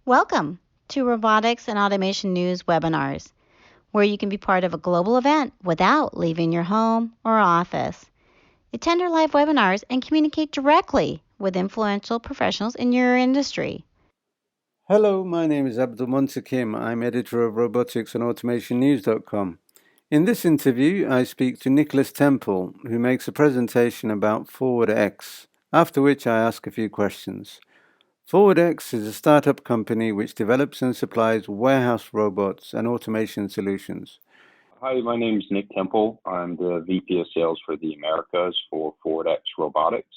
Welcome to Robotics and Automation News webinars, where you can be part of a global event without leaving your home or office. Attend our live webinars and communicate directly with influential professionals in your industry. Hello, my name is Abdul Muntakim. I'm editor of Robotics and AutomationNews.com. In this interview, I speak to Nicholas Temple, who makes a presentation about ForwardX, after which I ask a few questions. ForwardX is a startup company which develops and supplies warehouse robots and automation solutions. Hi, my name is Nick Temple. I'm the VP of Sales for the Americas for ForwardX Robotics.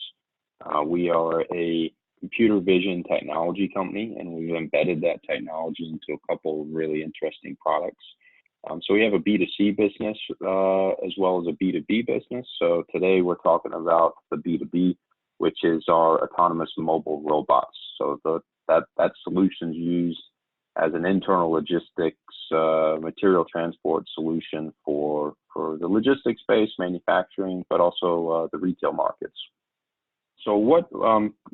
We are a computer vision technology company, and we've embedded that technology into a couple of really interesting products. So we have a B2C business as well as a B2B business. So today we're talking about the B2B, which is our autonomous mobile robots. So that solution's used as an internal logistics material transport solution for the logistics space, manufacturing, but also the retail markets. So what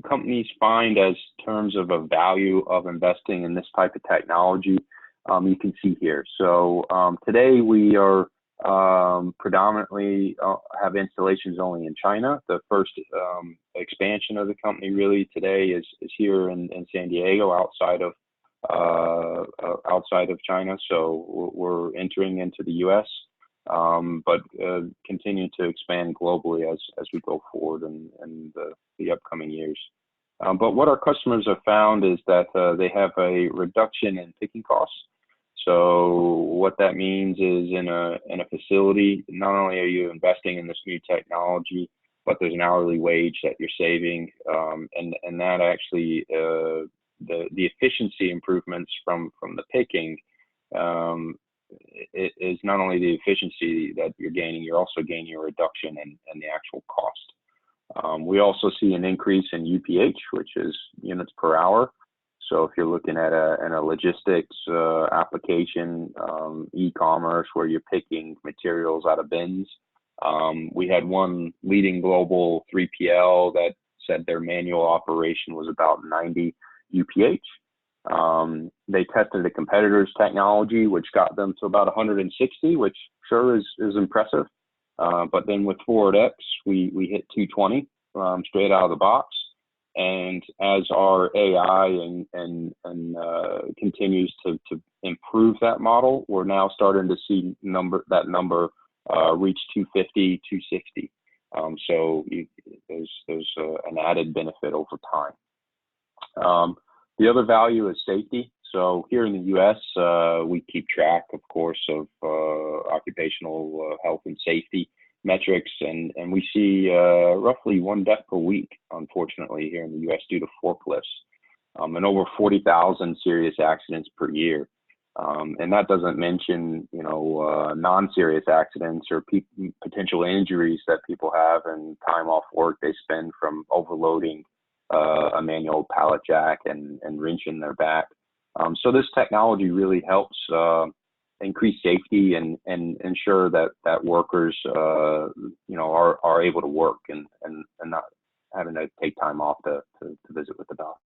companies find as terms of a value of investing in this type of technology, you can see here. So today we are predominantly have installations only in China. The first expansion of the company really today is here in San Diego, outside of China. So we're entering into the U.S., but continue to expand globally as we go forward in the upcoming years. But what our customers have found is that they have a reduction in picking costs. So what that means is in a facility, not only are you investing in this new technology, but there's an hourly wage that you're saving, and that actually the efficiency improvements from the picking is not only the efficiency that you're gaining, you're also gaining a reduction in the actual cost. We also see an increase in UPH, which is units per hour. So if you're looking at a logistics application, e-commerce, where you're picking materials out of bins, we had one leading global 3PL that said their manual operation was about 90 UPH. They tested a competitor's technology, which got them to about 160, which sure is impressive. But then with ForwardX, we hit 220 straight out of the box. And as our AI and continues to improve that model, we're now starting to see that number reach 250, 260. So there's an added benefit over time. The other value is safety. So here in the U.S., we keep track, of course, of occupational health and safety metrics, and we see roughly one death per week, unfortunately, here in the U.S. due to forklifts, and over 40,000 serious accidents per year. And that doesn't mention, non-serious accidents or potential injuries that people have and time off work they spend from overloading a manual pallet jack and wrenching their back. So this technology really helps increase safety and ensure that workers are able to work and not having to take time off to visit with the doctor.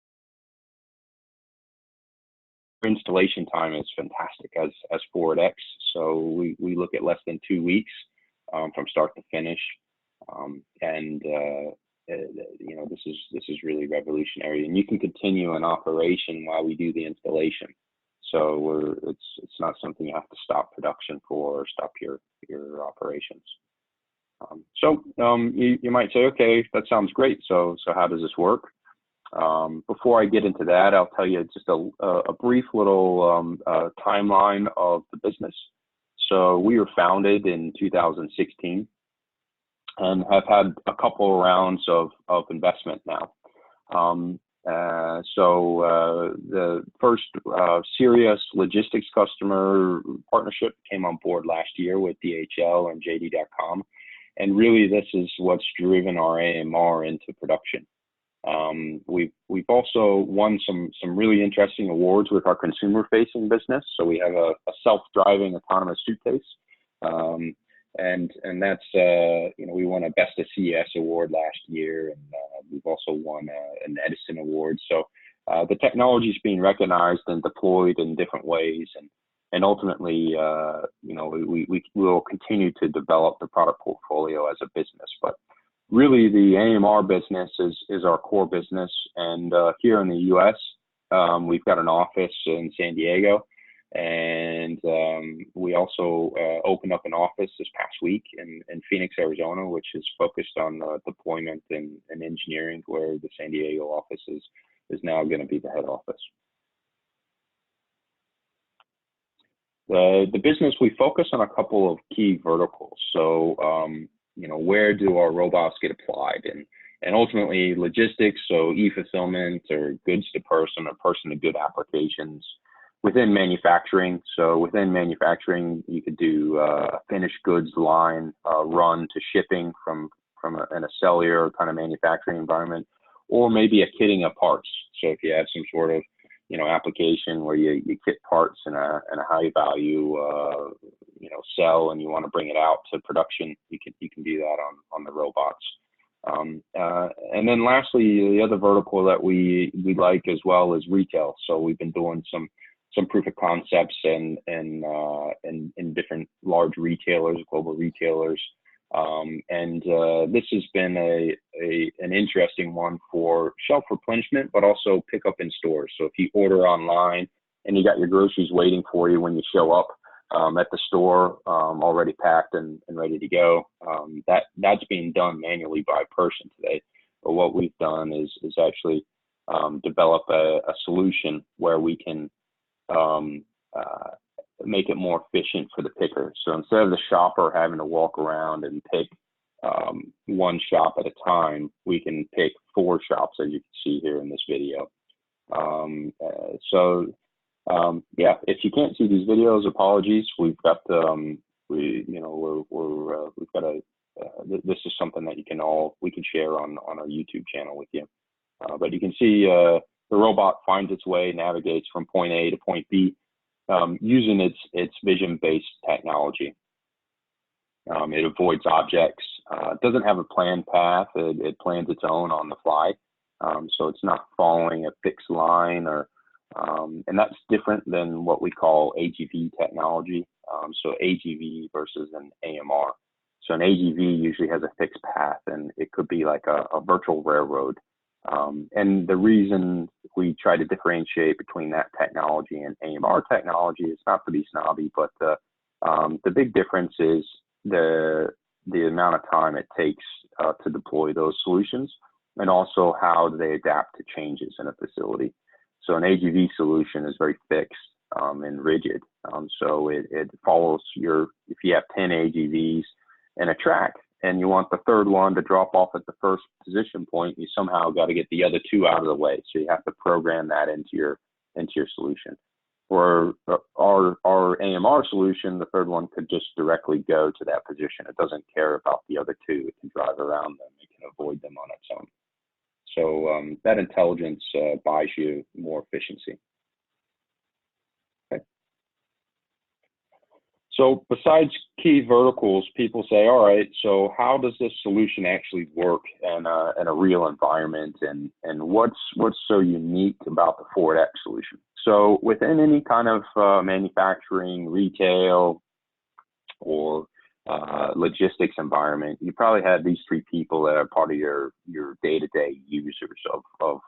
Installation time is fantastic as ForwardX. So we look at less than 2 weeks from start to finish, and this is really revolutionary. And you can continue an operation while we do the installation. So it's not something you have to stop production for or stop your operations. You might say, okay, that sounds great. So how does this work? Before I get into that, I'll tell you just a brief little timeline of the business. So we were founded in 2016 and have had a couple rounds of investment now. The first serious logistics customer partnership came on board last year with DHL and JD.com. And really, this is what's driven our AMR into production. We've also won some really interesting awards with our consumer-facing business. So we have a self-driving autonomous suitcase, and that's we won a Best of CES award last year, and we've also won an Edison award. So the technology is being recognized and deployed in different ways, and ultimately, you know, we will continue to develop the product portfolio as a business. But really, the AMR business is our core business, and here in the U.S., we've got an office in San Diego, and we also opened up an office this past week in Phoenix, Arizona, which is focused on deployment and engineering, where the San Diego office is now going to be the head office. The business, we focus on a couple of key verticals. So, you know, where do our robots get applied? And ultimately logistics, so e-fulfillment or goods to person or person to good applications. Within manufacturing, so within manufacturing, you could do a finished goods line run to shipping from a cellular kind of manufacturing environment, or maybe a kitting of parts. So if you have some sort of, you know, application where you kit parts in a high value, you know, cell, and you want to bring it out to production, you can do that on the robots. And then lastly, the other vertical that we like as well is retail. So we've been doing some proof of concepts in different large retailers, global retailers. This has been an interesting one for shelf replenishment, but also pick up in stores. So if you order online and you got your groceries waiting for you when you show up at the store, already packed and ready to go, that's being done manually by a person today. But what we've done is actually develop a solution where we can make it more efficient for the picker. So instead of the shopper having to walk around and pick one shop at a time, we can pick 4 shops, as you can see here in this video. Yeah, if you can't see these videos, apologies. We've got we've got this is something that we can share on our YouTube channel with you. But you can see the robot finds its way, navigates from point A to point B, using its vision-based technology. It avoids objects. It doesn't have a planned path. It plans its own on the fly. So it's not following a fixed line, and that's different than what we call AGV technology. So AGV versus an AMR. So an AGV usually has a fixed path, and it could be like a virtual railroad. And the reason we try to differentiate between that technology and AMR technology is not to be snobby, but the big difference is the amount of time it takes to deploy those solutions, and also how they adapt to changes in a facility. So an AGV solution is very fixed and rigid. So it follows if you have 10 AGVs in a track, and you want the third one to drop off at the first position point, you somehow got to get the other 2 out of the way. So you have to program that into your solution. For our AMR solution, the third one could just directly go to that position. It doesn't care about the other 2. It can drive around them. It can avoid them on its own. So that intelligence buys you more efficiency. Okay. So besides key verticals, people say, all right, so how does this solution actually work in a real environment, and what's so unique about the ForwardX solution? So within any kind of manufacturing, retail, or logistics environment, you probably have these 3 people that are part of your day-to-day users of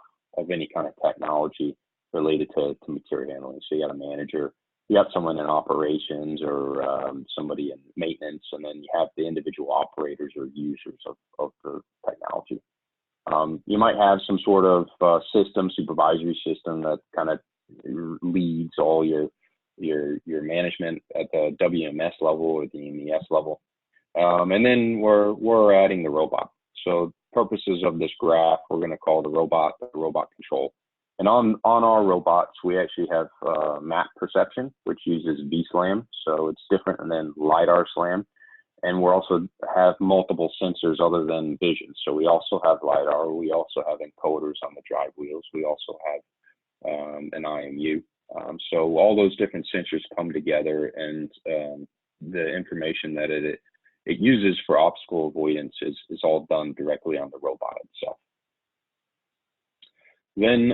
any kind of technology related to material handling. So you got a manager, you have someone in operations, or somebody in maintenance, and then you have the individual operators or users of the technology. You might have some sort of supervisory system that kind of leads all your management at the WMS level or the MES level. And then we're adding the robot. So purposes of this graph, we're going to call the robot control. And on our robots, we actually have map perception, which uses VSLAM. So it's different than LiDAR SLAM. And we also have multiple sensors other than vision. So we also have LiDAR. We also have encoders on the drive wheels. We also have an IMU. So all those different sensors come together, and the information that it uses for obstacle avoidance is all done directly on the robot itself. Then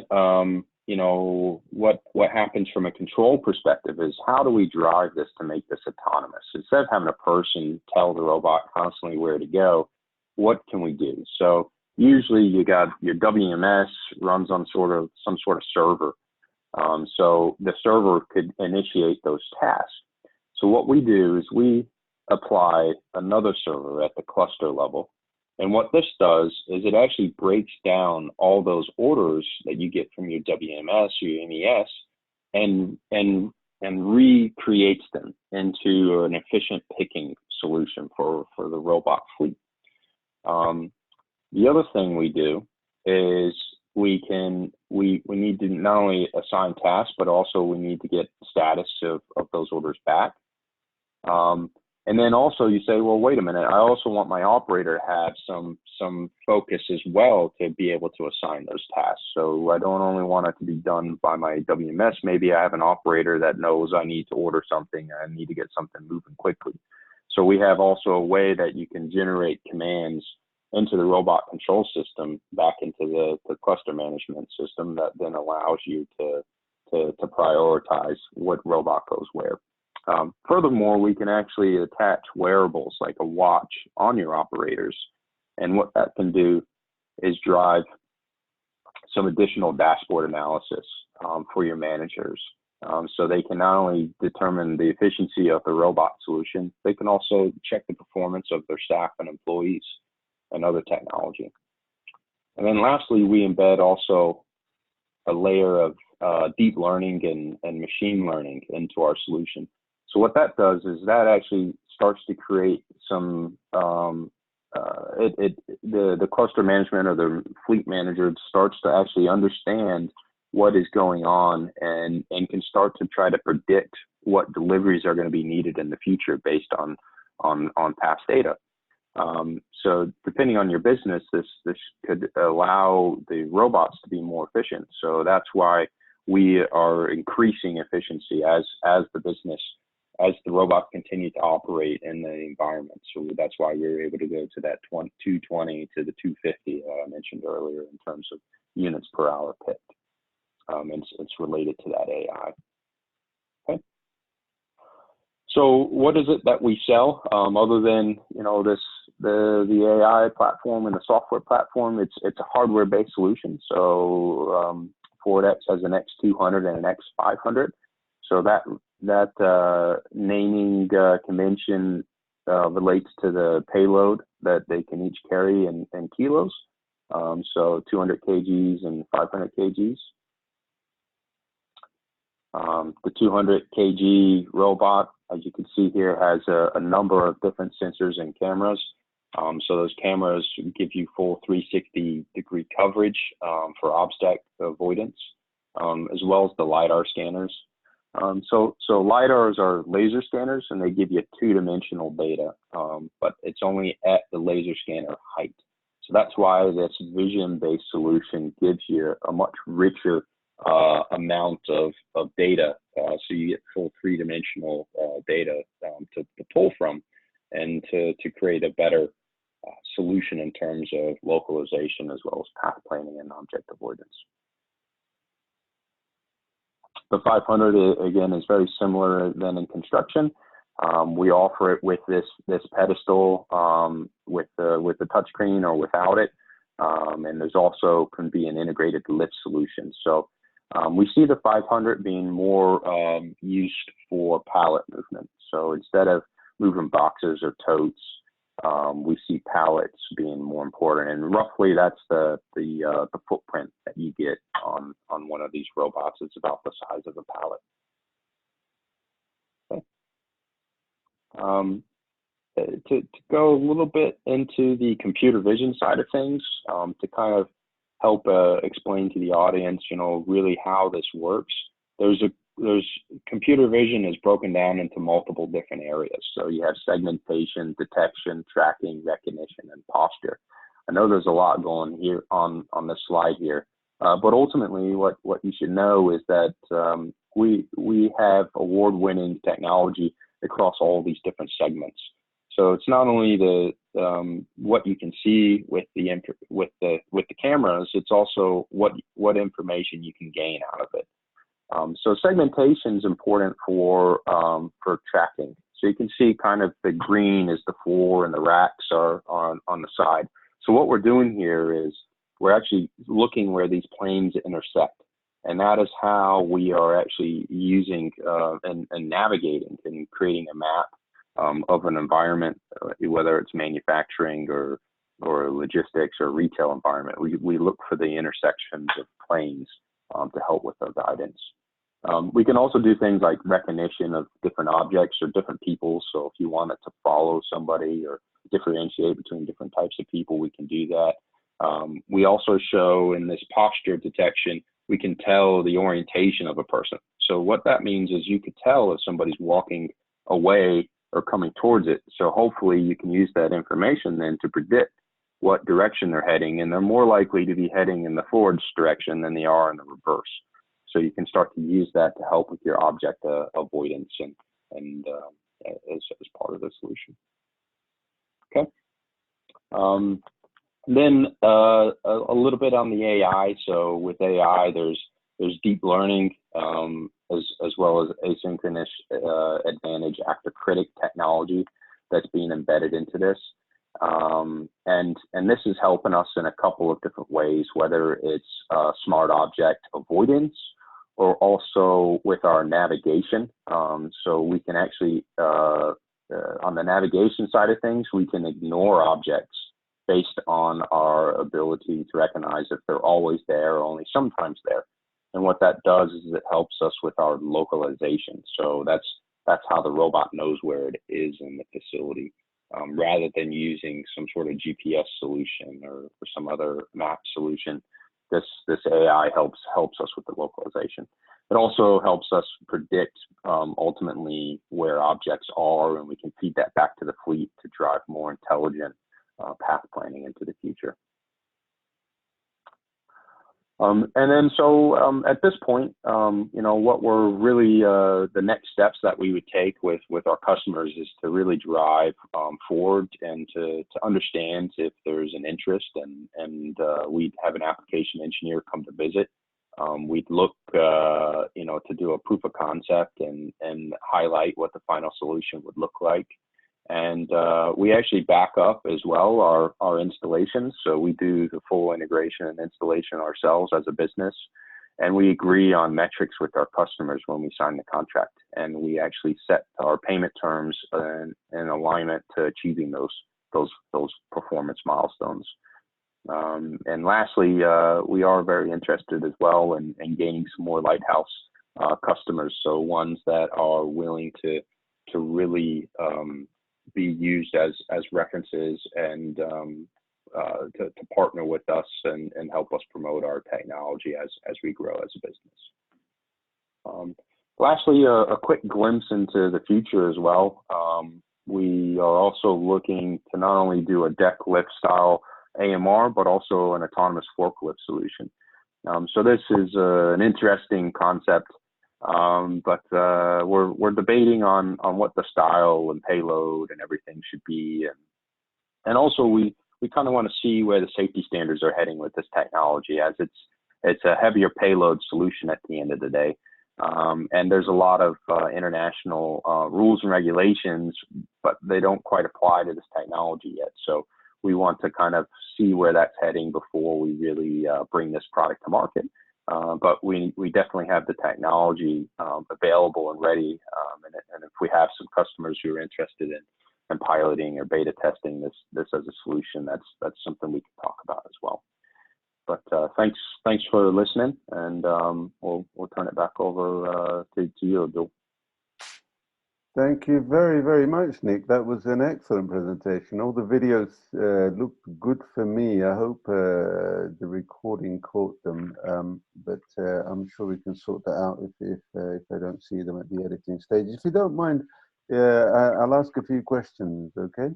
what happens from a control perspective is how do we drive this to make this autonomous? Instead of having a person tell the robot constantly where to go, what can we do? So usually you got your WMS runs on some sort of server. So the server could initiate those tasks. So what we do is we apply another server at the cluster level. And what this does is it actually breaks down all those orders that you get from your WMS, your MES, and recreates them into an efficient picking solution for the robot fleet. The other thing we do is we need to not only assign tasks, but also we need to get status of those orders back. And then also you say, well, wait a minute, I also want my operator to have some focus as well to be able to assign those tasks. So I don't only want it to be done by my WMS. Maybe I have an operator that knows I need to order something, I need to get something moving quickly. So we have also a way that you can generate commands into the robot control system back into the cluster management system that then allows you to prioritize what robot goes where. Furthermore, we can actually attach wearables like a watch on your operators. And what that can do is drive some additional dashboard analysis for your managers. So they can not only determine the efficiency of the robot solution, they can also check the performance of their staff and employees and other technology. And then lastly, we embed also a layer of deep learning and machine learning into our solution. So what that does is that actually starts to create some, the cluster management or the fleet manager starts to actually understand what is going on and can start to try to predict what deliveries are going to be needed in the future based on past data. So depending on your business, this could allow the robots to be more efficient. So that's why we are increasing efficiency as the robots continue to operate in the environment. So that's why we were able to go to that 220 to the 250 I mentioned earlier in terms of units per hour picked. And it's related to that AI. Okay. So what is it that we sell other than the AI platform and the software platform? It's a hardware-based solution. So ForwardX has an X200 and an X500. So that naming convention relates to the payload that they can each carry in kilos. So 200 kgs and 500 kgs. The 200 kg robot, as you can see here, has a number of different sensors and cameras. So those cameras give you full 360-degree coverage for obstacle avoidance, as well as the LiDAR scanners. So LiDARs are laser scanners, and they give you two-dimensional data, but it's only at the laser scanner height. So that's why this vision-based solution gives you a much richer amount of data, so you get full three-dimensional data to pull from, and to create a better solution in terms of localization as well as path planning and object avoidance. The 500 again is very similar than in construction. We offer it with this pedestal with the touchscreen or without it, and there's also can be an integrated lift solution. So we see the 500 being more used for pallet movement. So instead of moving boxes or totes, we see pallets being more important. And roughly that's the footprint that you get on one of these robots. It's about the size of a pallet. Okay. To go a little bit into the computer vision side of things, to kind of help explain to the audience, really how this works. There's computer vision is broken down into multiple different areas. So you have segmentation, detection, tracking, recognition, and posture. I know there's a lot going here on this slide here, but ultimately what you should know is that we have award-winning technology across all these different segments. So it's not only the what you can see with the cameras, it's also what information you can gain out of it. So segmentation is important for tracking. So you can see kind of the green is the floor and the racks are on the side. So what we're doing here is we're actually looking where these planes intersect. And that is how we are actually using and navigating and creating a map of an environment, whether it's manufacturing or logistics or retail environment. We look for the intersections of planes to help with our guidance. We can also do things like recognition of different objects or different people. So if you wanted to follow somebody or differentiate between different types of people, we can do that. We also show in this posture detection, we can tell the orientation of a person. So what that means is you could tell if somebody's walking away or coming towards it. So hopefully you can use that information then to predict what direction they're heading, and they're more likely to be heading in the forwards direction than they are in the reverse. So you can start to use that to help with your object avoidance and as part of the solution. Okay. Then a little bit on the AI. So with AI, there's deep learning as well as asynchronous advantage actor critic technology that's being embedded into this. And this is helping us in a couple of different ways, whether it's smart object avoidance or also with our navigation. So we can actually, on the navigation side of things, we can ignore objects based on our ability to recognize if they're always there or only sometimes there. And what that does is it helps us with our localization. So that's how the robot knows where it is in the facility, rather than using some sort of GPS solution or some other map solution. This AI helps us with the localization. It also helps us predict ultimately where objects are, and we can feed that back to the fleet to drive more intelligent path planning into the future. And then so at this point, what we're really the next steps that we would take with our customers is to really drive forward and to understand if there's an interest, and we'd have an application engineer come to visit. We'd look, to do a proof of concept and highlight what the final solution would look like. And we actually back up as well our installations. So we do the full integration and installation ourselves as a business. And we agree on metrics with our customers when we sign the contract. And we actually set our payment terms in alignment to achieving those performance milestones. And lastly, we are very interested as well in gaining some more lighthouse customers. So ones that are willing to really be used as references and to partner with us and help us promote our technology as we grow as a business. Lastly, a quick glimpse into the future as well. We are also looking to not only do a deck lift style AMR, but also an autonomous forklift solution. So this is an interesting concept. But we're debating on what the style and payload and everything should be, and also we kind of want to see where the safety standards are heading with this technology, as it's a heavier payload solution at the end of the day, and there's a lot of international rules and regulations, but they don't quite apply to this technology yet. So we want to kind of see where that's heading before we really bring this product to market. But we definitely have the technology available and ready, and if we have some customers who are interested in piloting or beta testing this as a solution, that's something we can talk about as well. But thanks for listening, and we'll turn it back over to you, Abdul. Thank you very, very much, Nick. That was an excellent presentation. All the videos looked good for me. I hope the recording caught them, but I'm sure we can sort that out if I don't see them at the editing stage. If you don't mind, I'll ask a few questions, okay?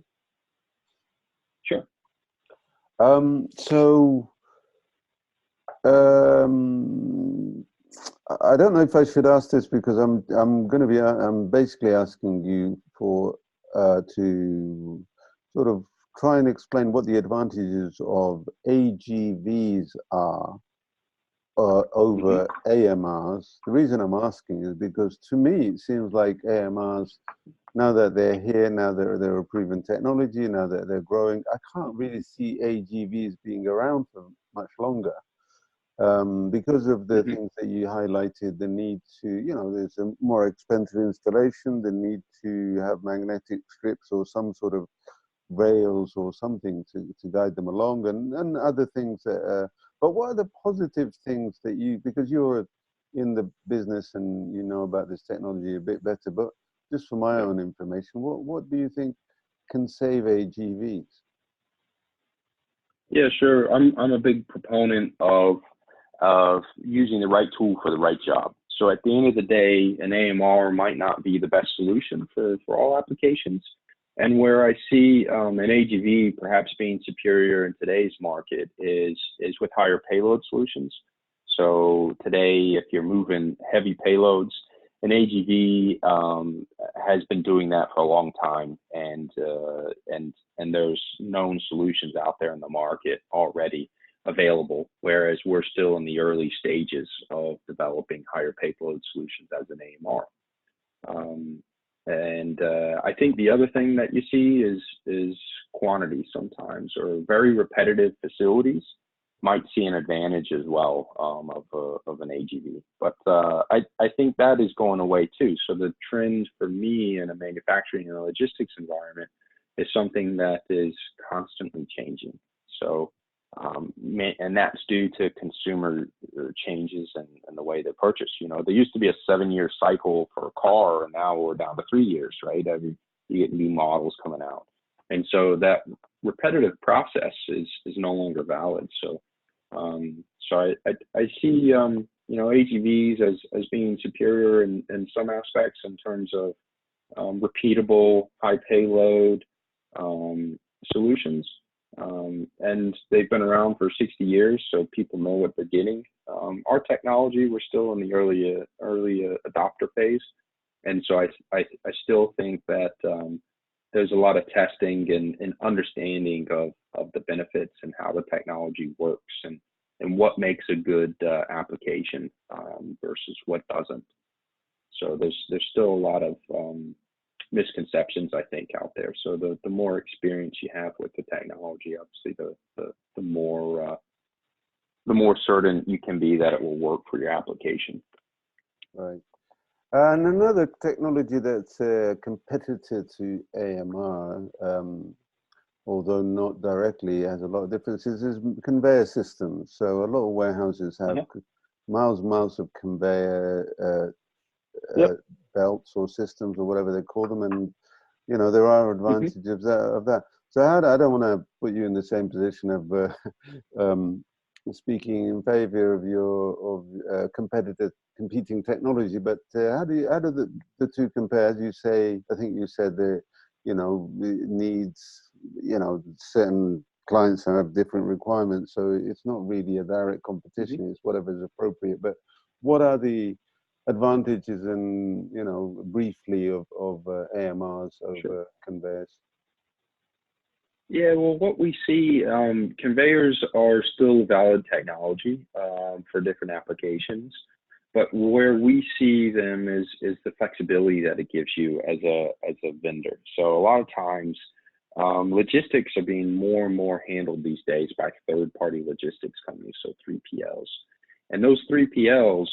Sure. I don't know if I should ask this, because I'm basically asking you for to sort of try and explain what the advantages of AGVs are over AMRs. The reason I'm asking is because to me it seems like AMRs, now that they're here, now that they're a proven technology, now that they're growing, I can't really see AGVs being around for much longer. Because of the things that you highlighted, the need to, there's a more expensive installation, the need to have magnetic strips or some sort of rails or something to guide them along, and other things that, but what are the positive things that because you're in the business and you know about this technology a bit better, but just for my own information, what do you think can save AGVs? Yeah, sure. I'm a big proponent of using the right tool for the right job. So at the end of the day, an AMR might not be the best solution for all applications. And where I see an AGV perhaps being superior in today's market is with higher payload solutions. So today, if you're moving heavy payloads, an AGV has been doing that for a long time, and there's known solutions out there in the market already available, whereas we're still in the early stages of developing higher payload solutions as an AMR. I think the other thing that you see is quantity sometimes, or very repetitive facilities might see an advantage as well of an AGV. But I think that is going away too. So the trend for me in a manufacturing and logistics environment is something that is constantly changing. So and that's due to consumer changes and the way they purchase. There used to be a 7-year cycle for a car, and now we're down to 3 years, right? You get new models coming out. And so that repetitive process is no longer valid. So I see AGVs as being superior in some aspects in terms of repeatable high payload solutions. And they've been around for 60 years, so people know what they're getting. Our technology, we're still in the early adopter phase, and so I still think that there's a lot of testing and understanding of the benefits and how the technology works and what makes a good application versus what doesn't. So there's still a lot of misconceptions, I think, out there. So the more experience you have with the technology, obviously the more certain you can be that it will work for your application. Right. And another technology that's a competitor to AMR, although not directly, has a lot of differences, is conveyor systems. So a lot of warehouses have miles of conveyor belts or systems or whatever they call them, and there are advantages of that. So I don't want to put you in the same position of speaking in favor of your competing technology, but how do the two compare? As you say, I think you said that it needs, certain clients have different requirements, so it's not really a direct competition. It's whatever's appropriate. But what are the advantages and briefly of AMRs over conveyors? Yeah, well, what we see, conveyors are still valid technology for different applications, but where we see them is the flexibility that it gives you as a vendor. So a lot of times, logistics are being more and more handled these days by third-party logistics companies, so 3PLs. And those 3PLs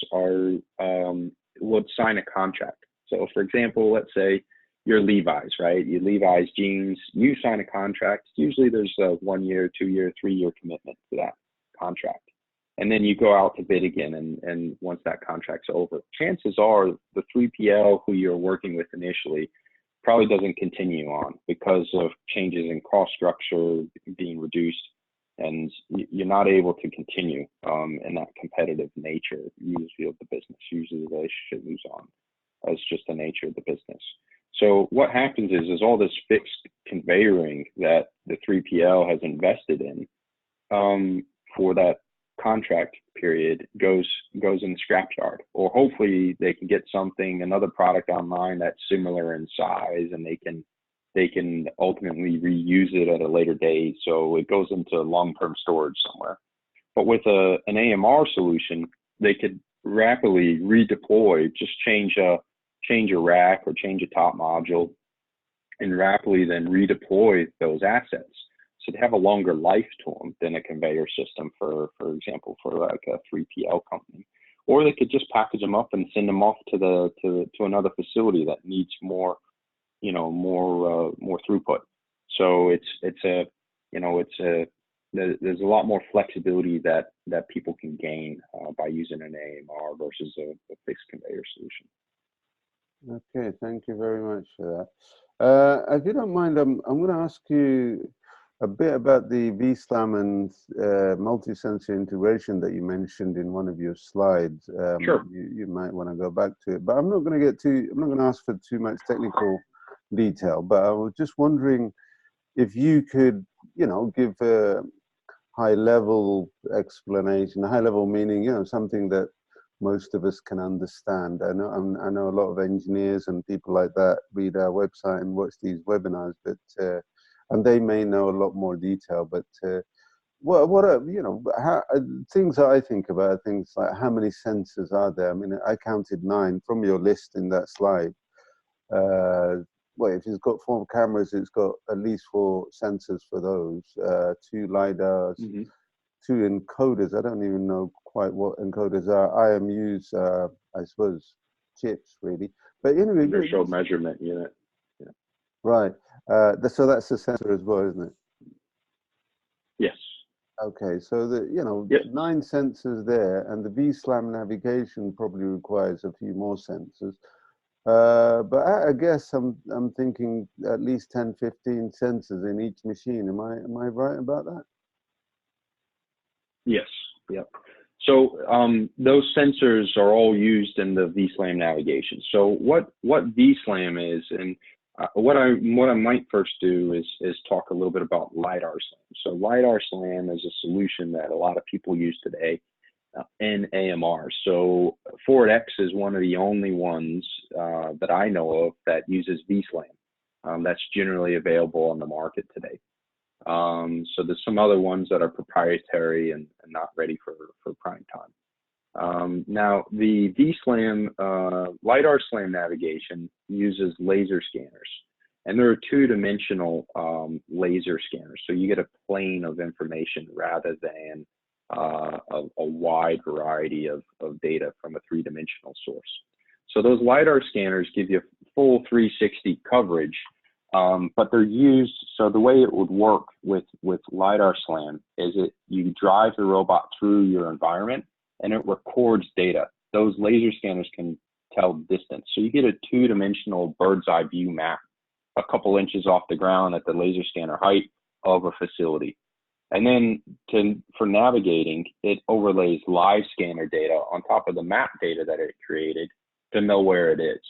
would sign a contract. So for example, let's say you're Levi's, right? You Levi's jeans, you sign a contract. Usually there's a 1 year, 2 year, 3 year commitment to that contract. And then you go out to bid again. And once that contract's over, chances are the 3PL who you're working with initially probably doesn't continue on because of changes in cost structure being reduced. And you're not able to continue in that competitive nature usually of the business. Usually the relationship moves on. That's just the nature of the business. So what happens is all this fixed conveying that the 3PL has invested in for that contract period goes in the scrapyard, or hopefully they can get another product online that's similar in size, and they can they can ultimately reuse it at a later date. So it goes into long-term storage somewhere. But with an AMR solution, they could rapidly redeploy, just change a rack or change a top module, and rapidly then redeploy those assets. So they have a longer life to them than a conveyor system, for example, for like a 3PL company. Or they could just package them up and send them off to another facility that needs more, more throughput. So there's a lot more flexibility that people can gain by using an AMR versus a fixed conveyor solution. Okay, thank you very much for that. If you don't mind, I'm going to ask you a bit about the vSLAM and multi-sensor integration that you mentioned in one of your slides. Sure. You might want to go back to it, but I'm not going to ask for too much technical detail, but I was just wondering if you could, give a high-level explanation, high-level meaning, something that most of us can understand. I know a lot of engineers and people like that read our website and watch these webinars, but and they may know a lot more detail. But what are things that I think about are things like how many sensors are there? I mean, I counted 9 from your list in that slide. Well, if it's got 4 cameras, it's got at least 4 sensors for those, 2 LiDARs, 2 encoders. I don't even know quite what encoders are. IMUs, I suppose, chips, really. But anyway, inertial measurement unit. Yeah. Right. So that's a sensor as well, isn't it? Yes. Okay. So Yep. 9 sensors there, and the vSLAM navigation probably requires a few more sensors. But I guess I'm thinking at least 10, 15 sensors in each machine. Am I right about that? Yes. Yep. So those sensors are all used in the vSLAM navigation. So what vSLAM is, and what I might first do is talk a little bit about LiDAR SLAM. So LiDAR SLAM is a solution that a lot of people use today in AMR. So ForwardX is one of the only ones that I know of that uses vSLAM. That's generally available on the market today. So there's some other ones that are proprietary and not ready for prime time. Now the vSLAM LiDAR SLAM navigation uses laser scanners, and there are 2-dimensional laser scanners. So you get a plane of information rather than a wide variety of data from a 3-dimensional source. So those LiDAR scanners give you full 360 coverage, but they're used, so the way it would work with LiDAR SLAM is you drive the robot through your environment and it records data. Those laser scanners can tell distance. So you get a 2-dimensional bird's eye view map, a couple inches off the ground at the laser scanner height of a facility. And then for navigating, it overlays live scanner data on top of the map data that it created to know where it is.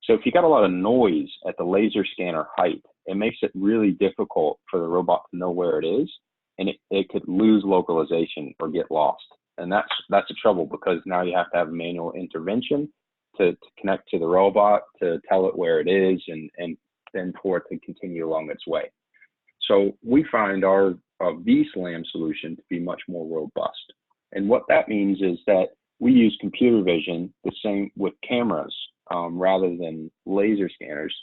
So if you got a lot of noise at the laser scanner height, it makes it really difficult for the robot to know where it is, and it could lose localization or get lost. And that's a trouble, because now you have to have manual intervention to connect to the robot, to tell it where it is, and then for it to continue along its way. So we find our vSLAM solution to be much more robust. And what that means is that we use computer vision, the same with cameras, rather than laser scanners,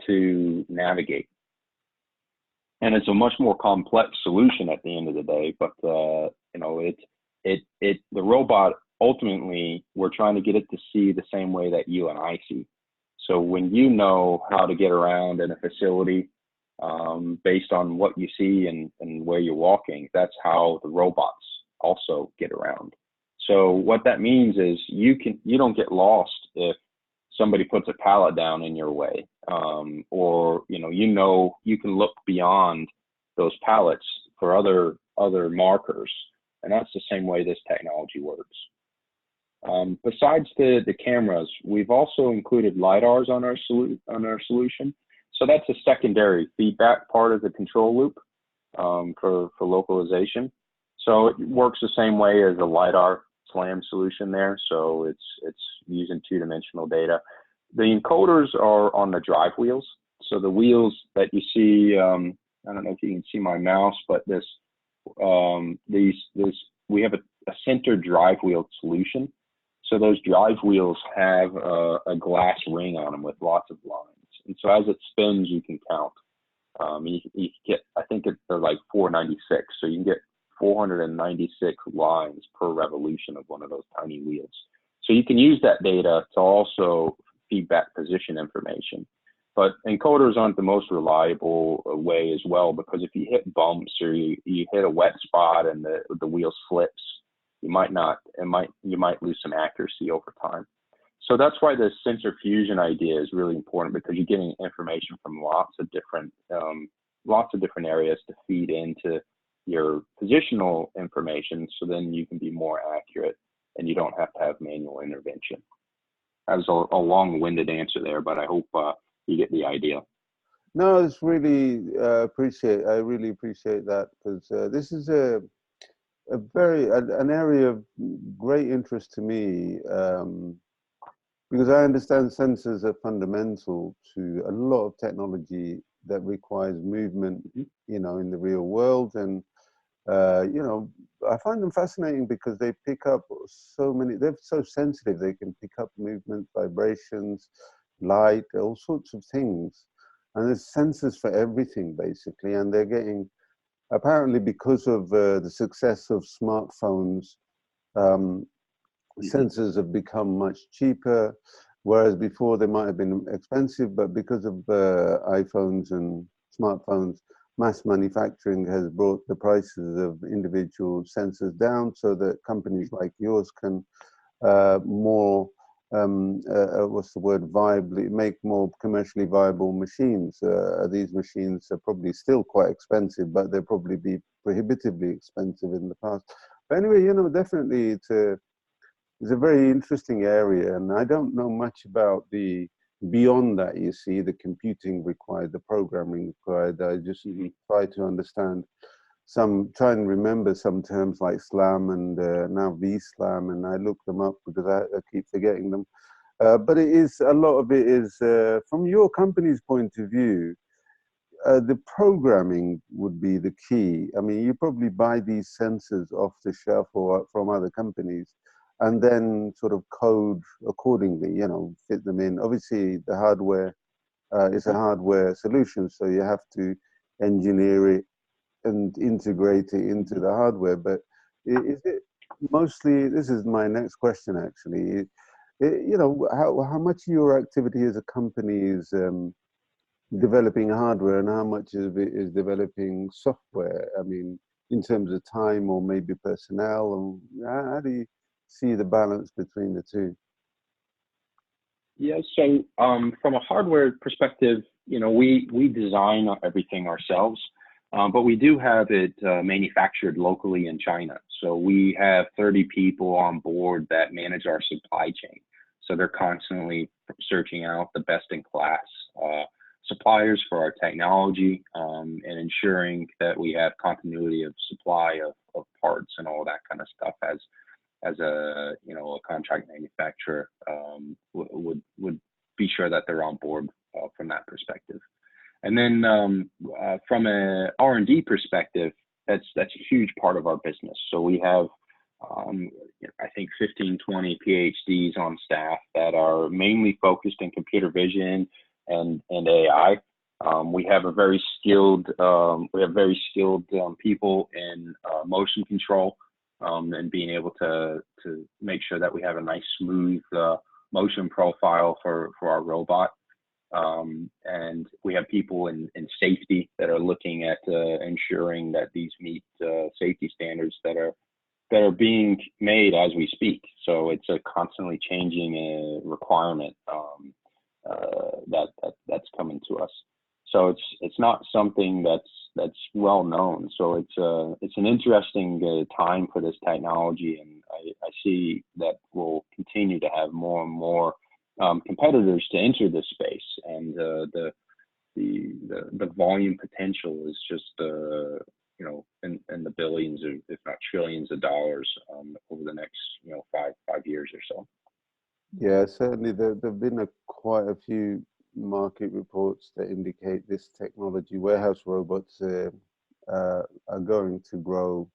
to navigate. And it's a much more complex solution at the end of the day, but the robot, ultimately, we're trying to get it to see the same way that you and I see. So when you know how to get around in a facility, based on what you see and where you're walking, that's how the robots also get around. So what that means is you don't get lost if somebody puts a pallet down in your way, or you can look beyond those pallets for other markers, and that's the same way this technology works. Besides the cameras, we've also included LiDARs on our solution. So that's a secondary feedback part of the control loop for localization. So it works the same way as a LiDAR SLAM solution there. So it's using 2-dimensional data. The encoders are on the drive wheels. So the wheels that you see, I don't know if you can see my mouse, but we have a center drive wheel solution. So those drive wheels have a glass ring on them with lots of lines. And so as it spins, you can count. You get, I think they're like 496. So you can get 496 lines per revolution of one of those tiny wheels. So you can use that data to also feed back position information. But encoders aren't the most reliable way as well, because if you hit bumps or you hit a wet spot and the wheel slips, you might lose some accuracy over time. So that's why the sensor fusion idea is really important, because you're getting information from lots of different areas to feed into your positional information, so then you can be more accurate and you don't have to have manual intervention. That was a long-winded answer there, but I hope you get the idea. No, it's really I really appreciate that, because this is an area of great interest to me, because I understand sensors are fundamental to a lot of technology that requires movement, in the real world. And I find them fascinating because they pick up so many, they're so sensitive, they can pick up movement, vibrations, light, all sorts of things. And there's sensors for everything, basically. And they're getting, apparently because of the success of smartphones, sensors have become much cheaper, whereas before they might have been expensive, but because of iPhones and smartphones, mass manufacturing has brought the prices of individual sensors down, so that companies like yours can make more commercially viable machines. These machines are probably still quite expensive, but they'll probably be prohibitively expensive in the past. But anyway, definitely it's a very interesting area, and I don't know much about the beyond that. You see, the computing required, the programming required. I just try to understand try and remember some terms like SLAM and now VSLAM, and I look them up because I keep forgetting them. But a lot of it is from your company's point of view. The programming would be the key. I mean, you probably buy these sensors off the shelf or from other companies, and then sort of code accordingly, fit them in. Obviously, the hardware is a hardware solution, so you have to engineer it and integrate it into the hardware. But is it mostly, this is my next question actually, how much of your activity as a company is developing hardware, and how much of it is developing software? I mean, in terms of time or maybe personnel, and how do you see the balance between the two? Yeah, so from a hardware perspective, we design everything ourselves, but we do have it manufactured locally in China. So we have 30 people on board that manage our supply chain. So they're constantly searching out the best in class suppliers for our technology, and ensuring that we have continuity of supply of parts and all that kind of stuff as a contract manufacturer would be sure that they're on board from that perspective. And then from a R&D perspective, that's a huge part of our business. So we have I think 15, 20 PhDs on staff that are mainly focused in computer vision and AI. We have very skilled people in motion control, and being able to make sure that we have a nice smooth motion profile for our robot. And we have people in safety that are looking at ensuring that these meet safety standards that are being made as we speak. So it's a constantly changing requirement that's coming to us. So it's not something that's well known. So it's an interesting time for this technology, and I see that we'll continue to have more and more competitors to enter this space, and the volume potential is just in the billions, if not trillions of dollars over the next 5 years or so. Yeah, certainly there've been quite a few market reports that indicate this technology, warehouse robots, are going to grow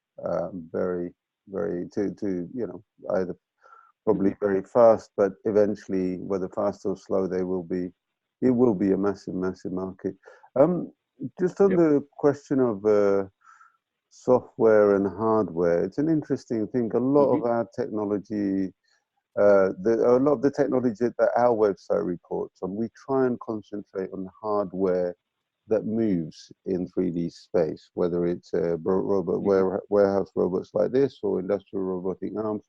very, very to either probably very fast, but eventually, whether fast or slow, it will be a massive, massive market. Just on the question of software and hardware, it's an interesting thing. A lot of our technology, a lot of the technology that our website reports on, we try and concentrate on hardware that moves in 3D space, whether it's warehouse robots like this, or industrial robotic arms,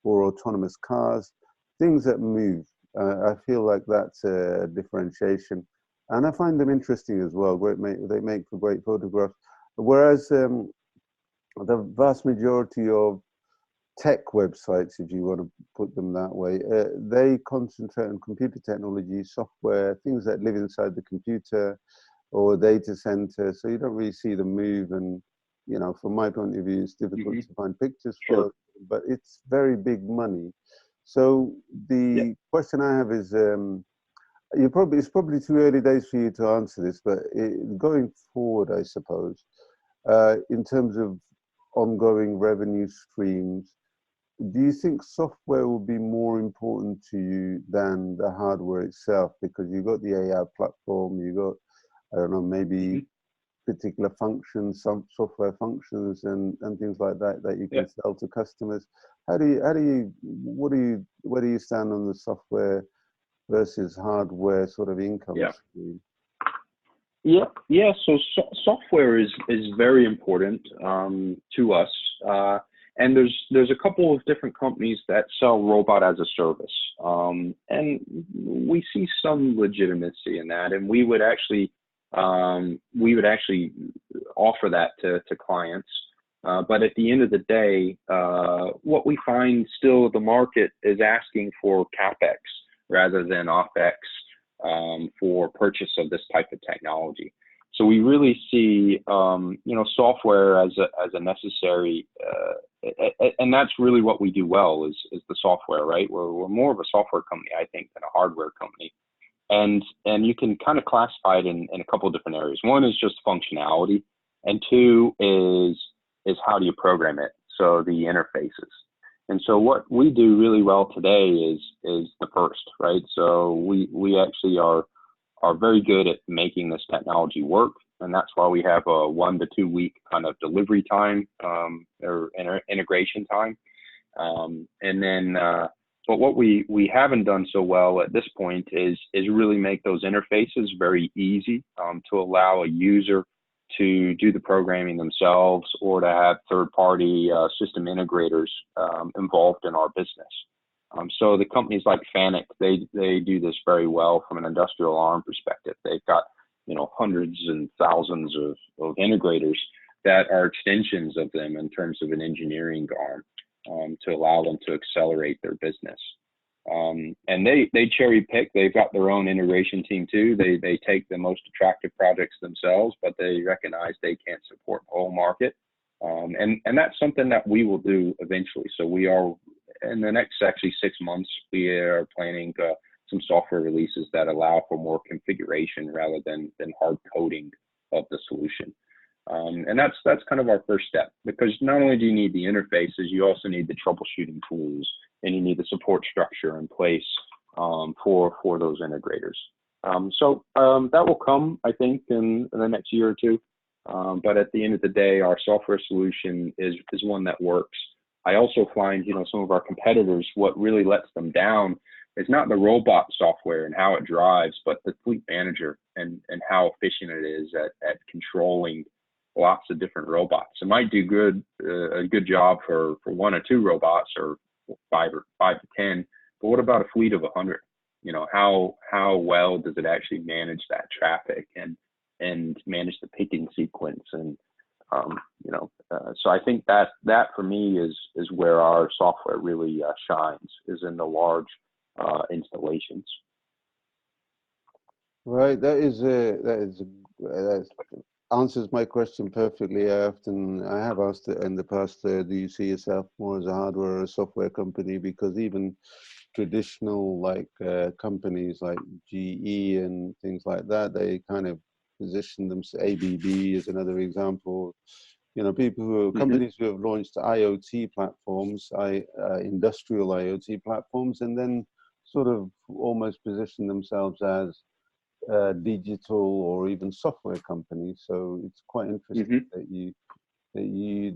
or autonomous cars, things that move. I feel like that's a differentiation, and I find them interesting as well. They make for great photographs. Whereas the vast majority of tech websites, if you want to put them that way, they concentrate on computer technology, software, things that live inside the computer or data center. So you don't really see them move. And, from my point of view, it's difficult to find pictures for it, but it's very big money. So the question I have is, it's probably too early days for you to answer this, but going forward, I suppose, in terms of ongoing revenue streams, do you think software will be more important to you than the hardware itself? Because you've got the AI platform, you've got, I don't know, maybe particular functions, some software functions and things like that you can sell to customers. Where do you stand on the software versus hardware sort of income stream? So software is very important to us, and there's a couple of different companies that sell robot as a service, and we see some legitimacy in that, and we would actually offer that to clients. But at the end of the day, what we find still the market is asking for CapEx rather than OpEx for purchase of this type of technology. So we really see, software as a necessary, and that's really what we do well is the software, right? We're more of a software company, I think, than a hardware company. And you can kind of classify it in a couple of different areas. One is just functionality, and two is how do you program it? So the interfaces. And so what we do really well today is the first, right? So we actually are very good at making this technology work, and that's why we have a 1 to 2 week kind of delivery time or integration time. And then, but what we haven't done so well at this point is really make those interfaces very easy to allow a user to do the programming themselves or to have third-party system integrators involved in our business. So the companies like Fanuc, they do this very well from an industrial arm perspective. They've got hundreds and thousands of integrators that are extensions of them in terms of an engineering arm to allow them to accelerate their business. And they cherry pick. They've got their own integration team too. They take the most attractive projects themselves, but they recognize they can't support the whole market. And that's something that we will do eventually. So we are, in the next actually 6 months, we are planning some software releases that allow for more configuration rather than hard coding of the solution. And that's kind of our first step, because not only do you need the interfaces, you also need the troubleshooting tools, and you need the support structure in place for those integrators. So that will come, I think, in the next year or two. But at the end of the day, our software solution is one that works. I also find, some of our competitors, what really lets them down is not the robot software and how it drives, but the fleet manager and how efficient it is at controlling lots of different robots. It might do a good job for 1 or 2 robots or 5 to 10, but what about a fleet of 100? How well does it actually manage that traffic and manage the picking sequence? And so I think that for me is where our software really shines, is in the large installations. Right, that answers my question perfectly. I have asked it in the past, do you see yourself more as a hardware or a software company? Because even traditional like companies like GE and things like that. They kind of position them. ABB is another example. You know, companies who have launched IoT platforms, industrial IoT platforms, and then sort of almost position themselves as digital or even software companies. So it's quite interesting you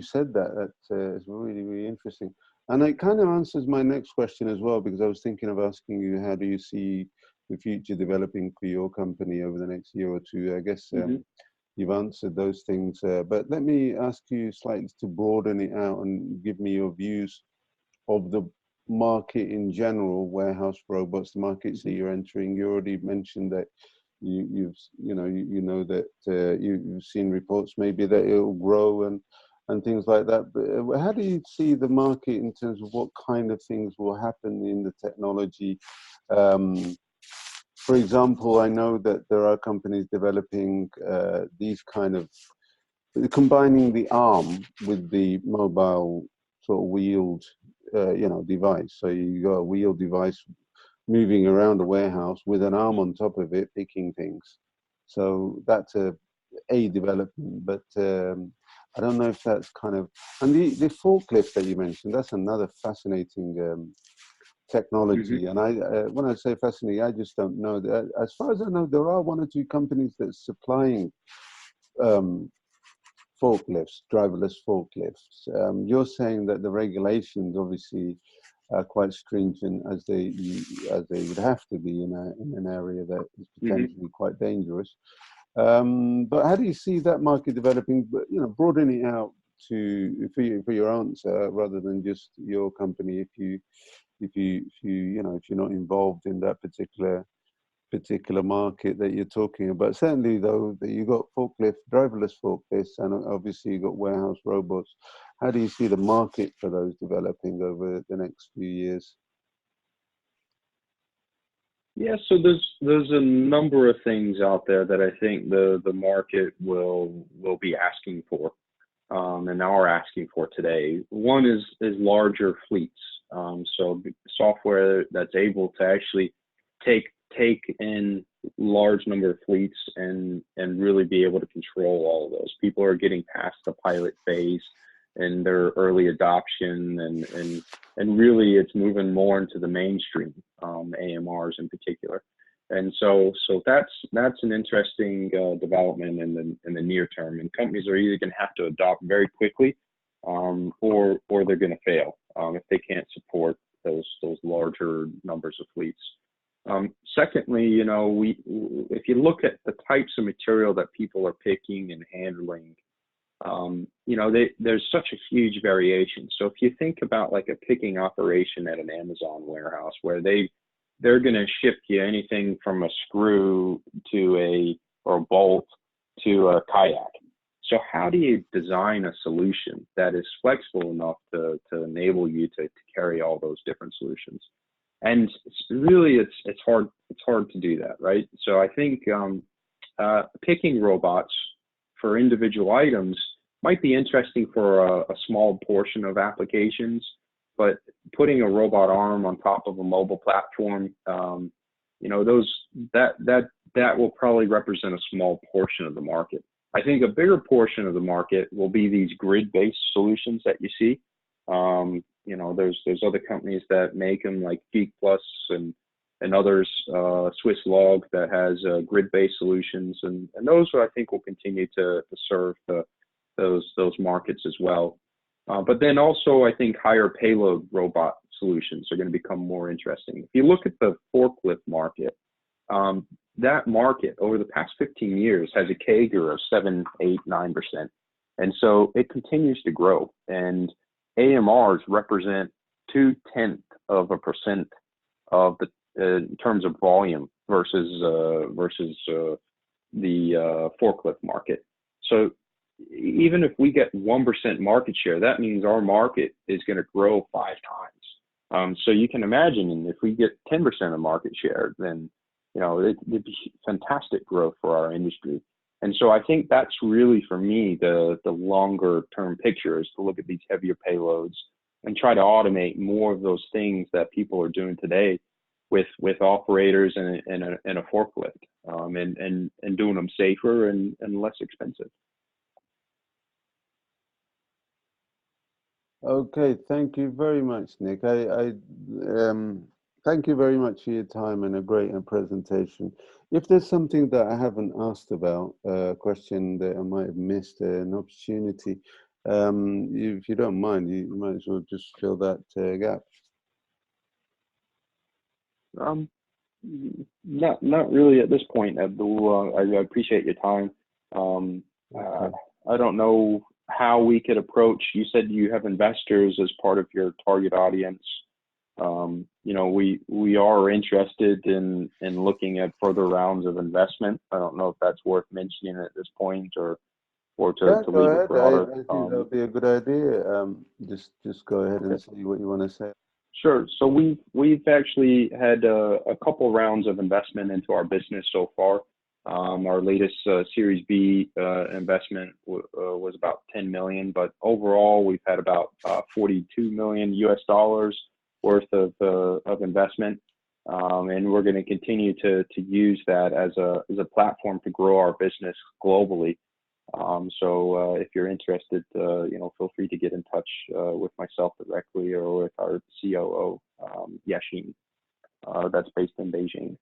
said that. That is really, really interesting. And it kind of answers my next question as well, because I was thinking of asking you, how do you see the future developing for your company over the next year or two? I guess you've answered those things, but let me ask you slightly to broaden it out and give me your views of the market in general, warehouse robots, the markets that you're entering. You already mentioned that you know that you've seen reports maybe that it will grow and things like that. But how do you see the market in terms of what kind of things will happen in the technology? For example, I know that there are companies developing these kind of combining the arm with the mobile sort of wheeled device. So you got a wheeled device moving around a warehouse with an arm on top of it, picking things. So that's a development, but I don't know if that's kind of, and the forklift that you mentioned, that's another fascinating technology. And when I say fascinating, I just don't know. As far as I know, there are one or two companies that's supplying forklifts, driverless forklifts. You're saying that the regulations obviously are quite stringent, as they would have to be in an area that is potentially quite dangerous. But how do you see that market developing? But broadening it out to for your answer, rather than just your company. If you're not involved in that particular market that you're talking about. Certainly, though, that you got driverless forklifts, and obviously you got warehouse robots. How do you see the market for those developing over the next few years? Yeah, so there's a number of things out there that I think the market will be asking for, and are asking for today. One is larger fleets. So software that's able to actually take in large number of fleets and really be able to control all of those. People are getting past the pilot phase and their early adoption, and really it's moving more into the mainstream, AMRs in particular. And so that's an interesting development in the near term. And companies are either going to have to adopt very quickly, or they're going to fail if they can't support those larger numbers of fleets. Secondly, if you look at the types of material that people are picking and handling, there's such a huge variation. So if you think about like a picking operation at an Amazon warehouse, where they're going to ship you anything from a screw or a bolt to a kayak. So how do you design a solution that is flexible enough to enable you to carry all those different solutions? And really, it's hard to do that, right? So I think picking robots for individual items might be interesting for a small portion of applications, but putting a robot arm on top of a mobile platform, that will probably represent a small portion of the market. I think a bigger portion of the market will be these grid-based solutions that you see. There's other companies that make them, like Geek Plus and others, Swiss Log, that has grid-based solutions, and those I think will continue to serve those markets as well. But then also I think higher payload robot solutions are going to become more interesting. If you look at the forklift market, that market over the past 15 years has a CAGR of 7, 8, 9%. And so it continues to grow. And AMRs represent 0.2% of the in terms of volume versus the forklift market. So even if we get 1% market share, that means our market is going to grow 5 times. So you can imagine, if we get 10% of market share, then it'd be fantastic growth for our industry. And so I think that's really, for me, the longer term picture, is to look at these heavier payloads, try to automate more of those things that people are doing today with operators and a forklift, and doing them safer and less expensive. Okay, thank you very much, Nick. Thank you very much for your time and a great presentation. If there's something that I haven't asked about, a question that I might have missed, an opportunity, if you don't mind, you might as well just fill that gap. Not really at this point, Abdul. I appreciate your time. Okay. I don't know how we could approach. You said you have investors as part of your target audience. We are interested in looking at further rounds of investment. I don't know if that's worth mentioning at this point, or to Yeah, go leave it ahead. for other. I think that would be a good idea. Just go ahead Okay. and say what you want to say. Sure. So we've actually had a couple rounds of investment into our business so far. Our latest Series B investment was about 10 million, but overall we've had about 42 million US dollars worth of investment, and we're going to continue to use that as a platform to grow our business globally. So if you're interested, feel free to get in touch with myself directly or with our COO, Yashin, that's based in Beijing.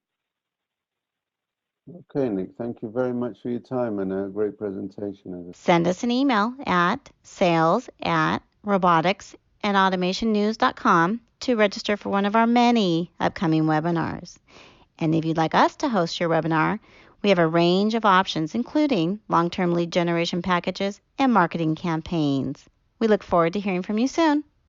Okay, Nick, thank you very much for your time and a great presentation. Send us an email at sales@roboticsandautomationnews.com to register for one of our many upcoming webinars. And if you'd like us to host your webinar, we have a range of options, including long-term lead generation packages and marketing campaigns. We look forward to hearing from you soon.